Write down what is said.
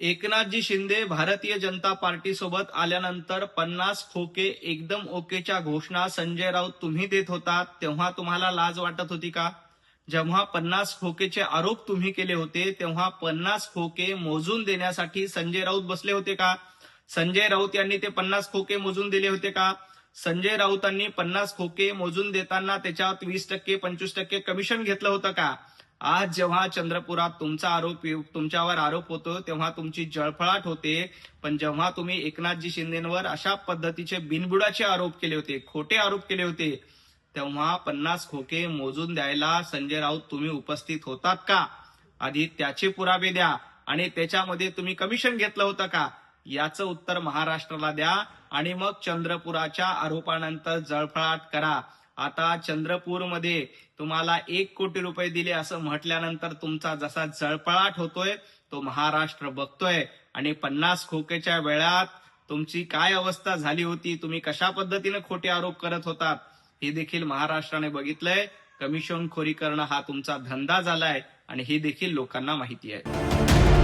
एकनाथजी Shinde Bharatiya Janata party सोबत आल्यानंतर 50 खोके एकदम ओकेच्या घोषणा संजय राऊत तुम्ही देत होता, तेव्हा तुम्हाला लाज वाटत होती का? जेव्हा 50 खोकेचे आरोप तुम्ही केले होते तेव्हा 50 खोके मोजून देण्यासाठी संजय राऊत बसले होते का? संजय राऊत यांनी ते 50 खोके मोजून दिले होते का? संजय राऊतांनी 50 खोके मोजून देताना त्याच्यात 20% 25% कमिशन घेतलं होतं का? आज जेव्हा चंद्रपुरात तुमच्यावर आरोप होतो तेव्हा तुमची जळफळाट होते, पण जेव्हा तुम्ही एकनाथजी शिंदेंवर अशा पद्धतीचे बिनबुडाचे आरोप केले होते, खोटे आरोप केले होते, तेव्हा 50 खोके मोजून द्यायला संजय राऊत तुम्ही उपस्थित होतात का? आधी त्याचे पुरावे द्या आणि त्याच्यामध्ये तुम्ही कमिशन घेतलं होतं का? याचं उत्तर महाराष्ट्राला द्या आणि मग चंद्रपुराच्या आरोपानंतर जळफळाट करा. आता चंद्रपूरमध्ये तुम्हाला 1 कोटी रुपये दिले असं म्हटल्यानंतर तुमचा जसा जळफळाट होतोय तो महाराष्ट्र बघतोय आणि 50 खोकेच्या वेळात तुमची काय अवस्था झाली होती, तुम्ही कशा पद्धतीने खोटे आरोप करत होतात हे देखील महाराष्ट्राने बघितलंय. कमिशनखोरी करणं हा तुमचा धंदा झालाय आणि हे देखील लोकांना माहिती आहे.